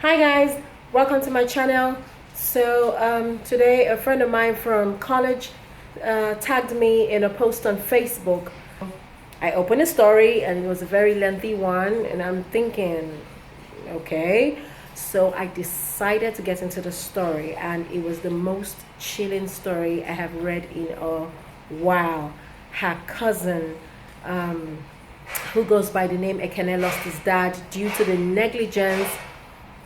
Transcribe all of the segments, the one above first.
Hi guys, welcome to my channel. Today a friend of mine from college tagged me in a post on Facebook. I opened a story and it was a very lengthy one, and I'm thinking, okay. So I decided to get into the story, and it was the most chilling story I have read in a while. Her cousin, um, who goes by the name Ekene, lost his dad due to the negligence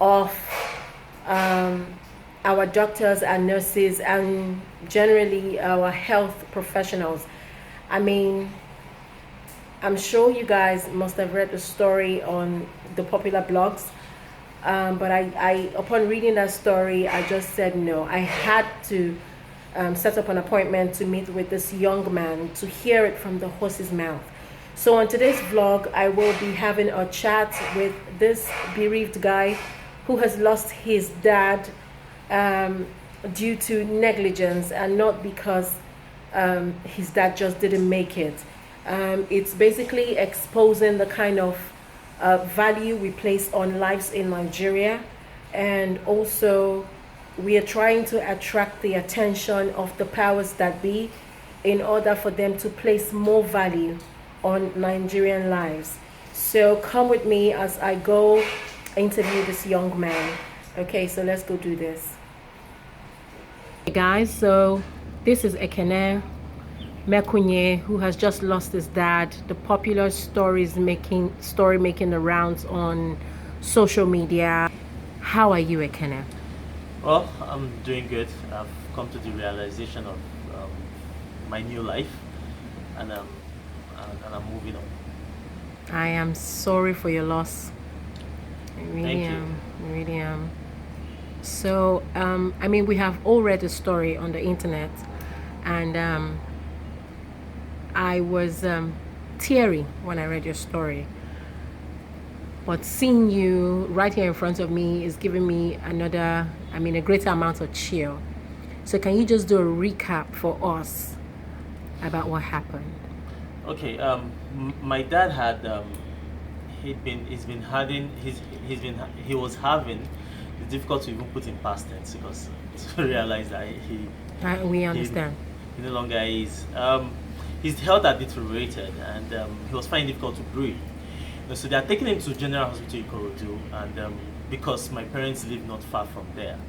of um, our doctors and nurses and generally our health professionals. I mean, I'm sure you guys must have read the story on the popular blogs. But upon reading that story, I just said no. I had to set up an appointment to meet with this young man to hear it from the horse's mouth. So on today's vlog, I will be having a chat with this bereaved guy who has lost his dad due to negligence and not because his dad just didn't make it. It's basically exposing the kind of value we place on lives in Nigeria, and also we are trying to attract the attention of the powers that be in order for them to place more value on Nigerian lives. So come with me as I go interview this young man. Okay, so let's go do this. Hey guys, so this is Ekene Mekwunye, who has just lost his dad. The popular story making the rounds on social media. How are you, Ekene? Well, I'm doing good. I've come to the realization of my new life, and I'm moving on. I am sorry for your loss. I really Thank you. am. I really am. So, I mean, we have all read the story on the internet, and I was teary when I read your story. But seeing you right here in front of me is giving me a greater amount of chill. So can you just do a recap for us about what happened? Okay. My dad had he was having. It's difficult to even put in past tense because to realize that We he understand. he no longer is. His health had deteriorated, and he was finding it difficult to breathe. So they are taking him to General Hospital in Ikorodu, and because my parents live not far from there,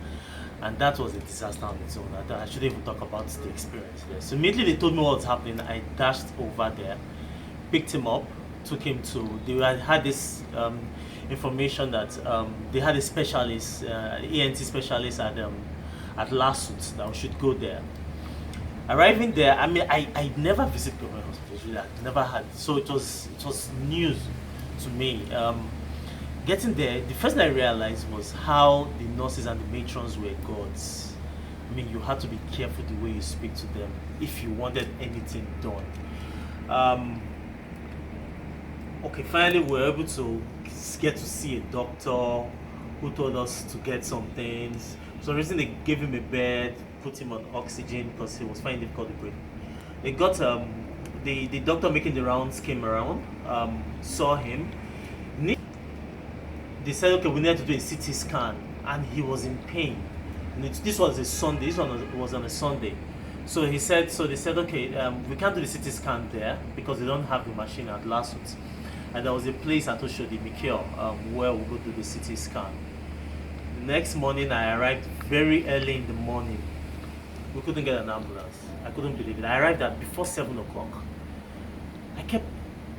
and that was a disaster on its own. I shouldn't even talk about the experience there. So immediately they told me what was happening. I dashed over there, picked him up, took him to. They had this information that they had a specialist, ENT specialist at Lasut that we should go there. Arriving there, I mean, I never visited government hospitals. Really, I never had. So it was news to me. Getting there, the first thing I realized was how the nurses and the matrons were gods. I mean, you had to be careful the way you speak to them if you wanted anything done. Okay, finally we were able to get to see a doctor who told us to get some things. So the reason they gave him a bed, put him on oxygen because he was finding it difficult to breathe. They got the doctor making the rounds came around, saw him. They said, okay, we need to do a CT scan, and he was in pain. And this was a Sunday. This one was on a Sunday. So they said, okay, we can't do the CT scan there because they don't have the machine at Lasut. And there was a place at Oshodi Mikio where we go do the CT scan. The next morning, I arrived very early in the morning. We couldn't get an ambulance. I couldn't believe it. I arrived at before 7 o'clock. I kept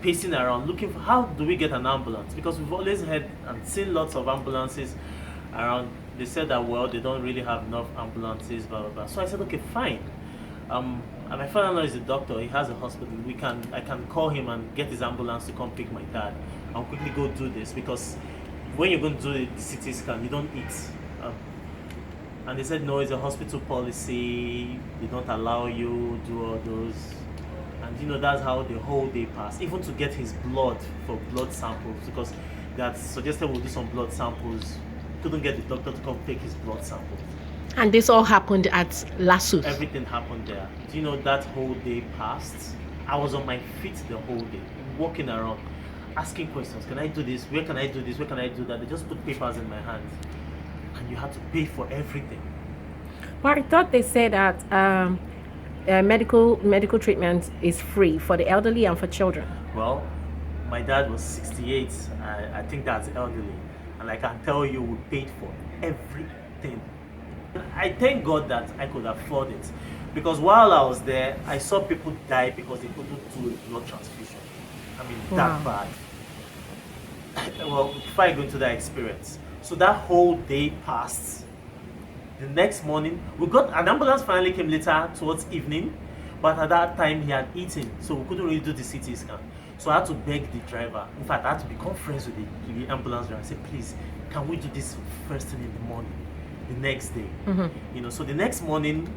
pacing around looking for how do we get an ambulance, because we've always heard and seen lots of ambulances around. They said that, well, they don't really have enough ambulances, blah blah blah. So I said, okay, fine. And my father-in-law is a doctor. He has a hospital. I can call him and get his ambulance to come pick my dad. I'll quickly go do this, because when you're going to do the CT scan, you don't eat. And they said, no, it's a hospital policy. They don't allow you do all those. And that's how the whole day passed. Even to get his blood for blood samples, because they had suggested we'll do some blood samples. Couldn't get the doctor to come take his blood samples. And this all happened at Lasut. Everything happened there. That whole day passed. I was on my feet the whole day, walking around. asking questions. Can I do this? Where can I do this? Where can I do that? They just put papers in my hands, and you had to pay for everything. But I thought they said that medical treatment is free for the elderly and for children. Well, my dad was 68. I think that's elderly, and I can tell you, we paid for everything. I thank God that I could afford it, because while I was there, I saw people die because they couldn't do a blood transfusion. I mean, that Wow. bad. Well, before I go into that experience, so that whole day passed. The next morning, we got an ambulance finally came later towards evening, but at that time he had eaten, so we couldn't really do the CT scan. So I had to beg the driver. In fact, I had to become friends with the ambulance driver. I said, please, can we do this first thing in the morning, the next day? You know, so the next morning,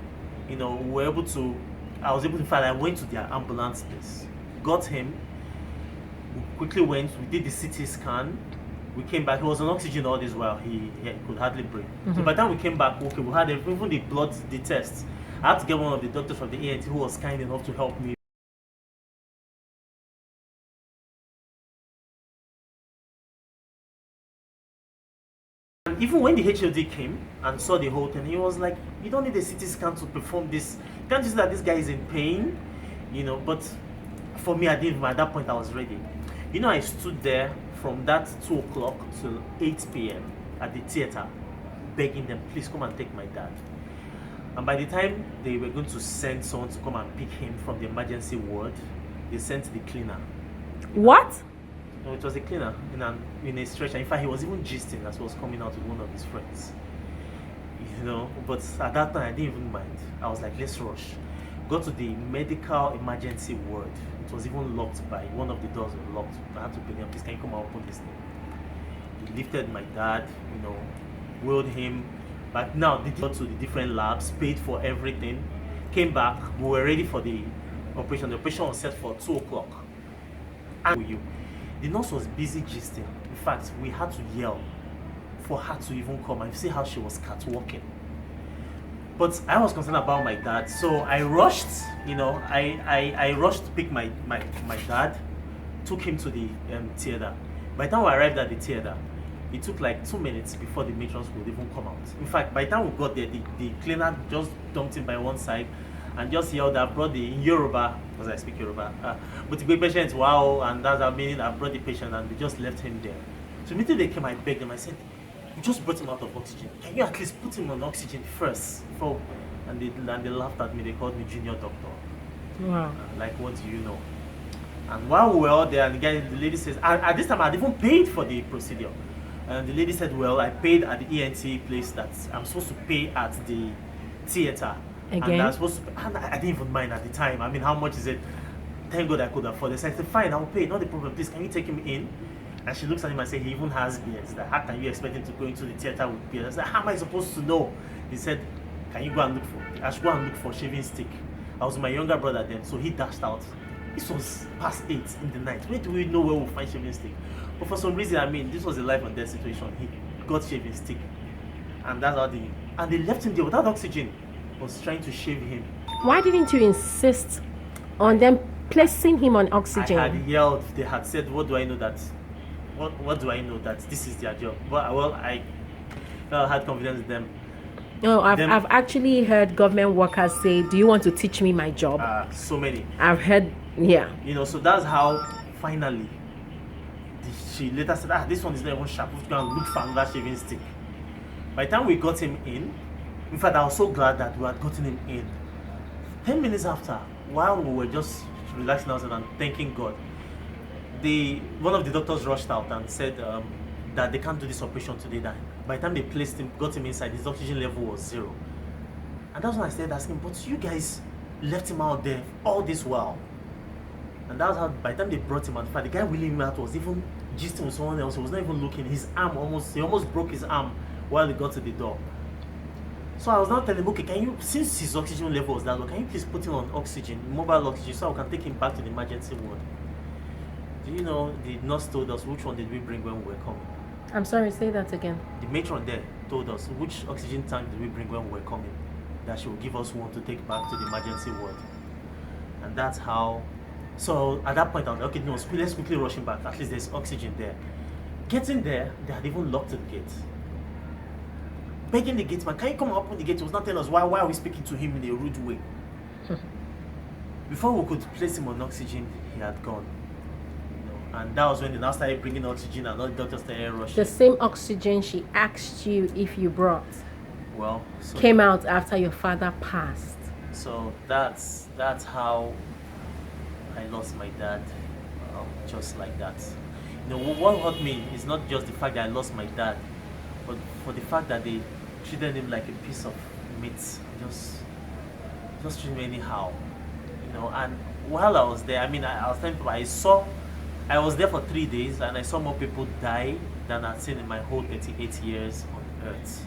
you know, we were able to, I was able to, in fact, I went to their ambulance place, got him, we quickly went, we did the CT scan, we came back. He was on oxygen all this while. He could hardly breathe. So by the time we came back, okay, we had even the blood, the tests. I had to get one of the doctors from the ENT who was kind enough to help me. And even when the HOD came and saw the whole thing, he was like, "You don't need a CT scan to perform this. Can't you see that this guy is in pain?" You know. But for me, I didn't. At that point, I was ready. You know, I stood there from that 2 o'clock till 8 p.m. at the theater, begging them, please come and take my dad. And by the time they were going to send someone to come and pick him from the emergency ward, they sent the cleaner. What? No, it was a cleaner in a stretcher. In fact, he was even gisting as he was coming out with one of his friends. You know, but at that time, I didn't even mind. I was like, let's rush. Got to the medical emergency ward. It was even locked by one of the doors were locked. I had to beg them, please can you come and open this thing? He lifted my dad, you know, wheeled him back. Now they got to the different labs, paid for everything, came back, we were ready for the operation. The operation was set for 2 o'clock. And you, the nurse was busy gisting. In fact, we had to yell for her to even come and see how she was catwalking. But I was concerned about my dad, so I rushed, you know, I rushed to pick my dad, took him to the theater. By the time we arrived at the theater, it took like 2 minutes before the matrons would even come out. In fact, by the time we got there, the cleaner just dumped him by one side and just yelled, I brought the, in Yoruba, because I speak Yoruba, but the patient, wow, and that's I mean, I brought the patient, and they just left him there. So immediately they came, I begged them, I said, you just brought him out of oxygen. Can you at least put him on oxygen first? And they laughed at me. They called me junior doctor. Wow. Like, what do you know? And while we were out there, and the lady says, at this time, I'd even paid for the procedure. And the lady said, well, I paid at the ENT place that I'm supposed to pay at the theater. Again? And I didn't even mind at the time. I mean, how much is it? Thank God I could afford it. So I said, fine, I'll pay. Not a problem. Please, can you take him in? And she looks at him and says, he even has beards. That how can you expect him to go into the theater with beards? I said, how am I supposed to know? He said, can you go and look for? I should go and look for shaving stick. I was with my younger brother then, so he dashed out. This was past 8 in the night. Where do we know where we'll find shaving stick? But for some reason, I mean, this was a life and death situation. He got shaving stick, and that's how they left him there without oxygen. Was trying to shave him. Why didn't you insist on them placing him on oxygen? I had yelled. They had said, "What do I know that? What do I know that this is their job?" Well, I had confidence in them. No, I've actually heard government workers say, "Do you want to teach me my job?" So many. I've heard, yeah. You know, so that's how finally she later said, this one is not even sharp. Let's go and look for another shaving stick. By the time we got him in fact, I was so glad that we had gotten him in. 10 minutes after, while we were just relaxing ourselves and thanking God, one of the doctors rushed out and said that they can't do this operation today. That by the time they placed him, got him inside, his oxygen level was 0. And that's when I started asking, but you guys left him out there all this while. And that's how, by the time they brought him out, in fact, the guy wheeling him out was even gisting with someone else. He was not even looking. His arm he almost broke his arm while he got to the door. So I was now telling him, okay, can you, since his oxygen level was that low, can you please put him on oxygen, mobile oxygen, so I can take him back to the emergency ward? Do you know, the nurse told us which one did we bring when we were coming? I'm sorry, say that again. The matron there told us which oxygen tank did we bring when we were coming, that she will give us one to take back to the emergency ward. And that's how So at that point, I was like, okay, no, let's quickly rush him back. At least there's oxygen there. Getting there, they had even locked the gate. Begging the gate man, can you come and open the gate? He was not telling us why are we speaking to him in a rude way. Before we could place him on oxygen, he had gone. And that was when they now started bringing oxygen and all the doctors started rushing. The same oxygen she asked you if you brought Well, came out after your father passed. So that's how I lost my dad, just like that. What hurt me is not just the fact that I lost my dad, but for the fact that they treated him like a piece of meat, just treated me anyhow. And while I was there, I was telling people I was there for 3 days and I saw more people die than I'd seen in my whole 38 years on earth.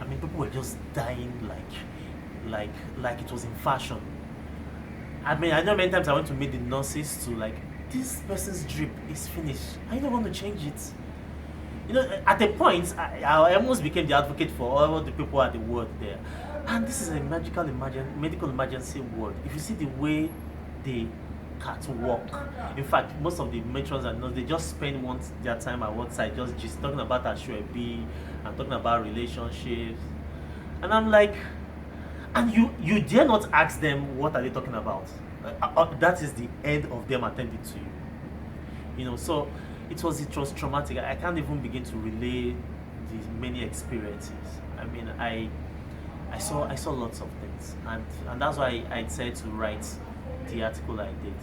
People were just dying like it was in fashion. I know many times I went to meet the nurses to this person's drip is finished. Are you not going to change it? At a point, I almost became the advocate for all the people at the ward there. And this is a medical emergency ward. If you see the way they catwalk, in fact, most of the matrons and nurses, they just spend their time at one side just talking about Ashwebi and talking about relationships. And I'm like, and you dare not ask them what are they talking about. That is the end of them attending to you. So it was traumatic. I can't even begin to relay these many experiences. I saw lots of things, and that's why I decided to write the article I did,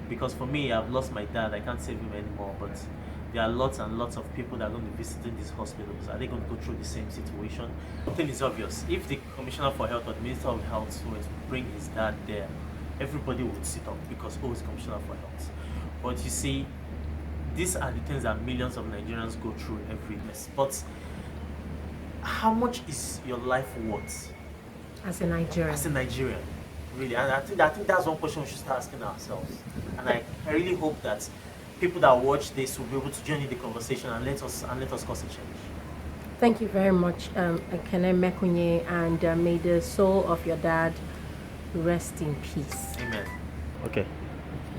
because for me, I've lost my dad. I can't save him anymore, but there are lots and lots of people that are going to be visiting these hospitals. Are they going to go through the same situation? Something is obvious. If the Commissioner for Health or the Minister of Health were to bring his dad there, everybody would sit up because he's Commissioner for Health. But you see, these are the things that millions of Nigerians go through every day. But how much is your life worth? As a Nigerian. Really. And I think that's one question we should start asking ourselves. And I really hope that people that watch this will be able to join in the conversation and let us cause a change. Thank you very much, Ekene Mekwunye, and may the soul of your dad rest in peace. Amen. Okay,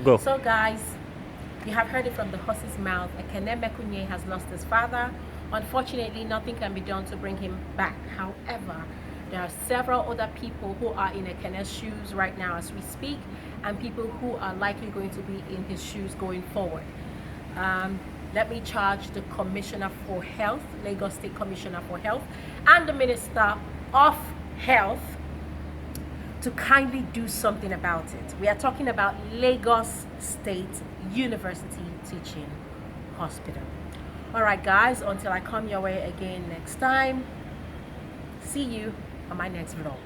go. So guys, you have heard it from the horse's mouth. Ekene Mekwunye has lost his father. Unfortunately, nothing can be done to bring him back. However, there are several other people who are in Ekene's shoes right now as we speak, and people who are likely going to be in his shoes going forward. Let me charge the Commissioner for Health, Lagos State Commissioner for Health, and the Minister of Health to kindly do something about it. We are talking about Lagos State University Teaching Hospital. All right, guys, until I come your way again next time, see you on my next vlog.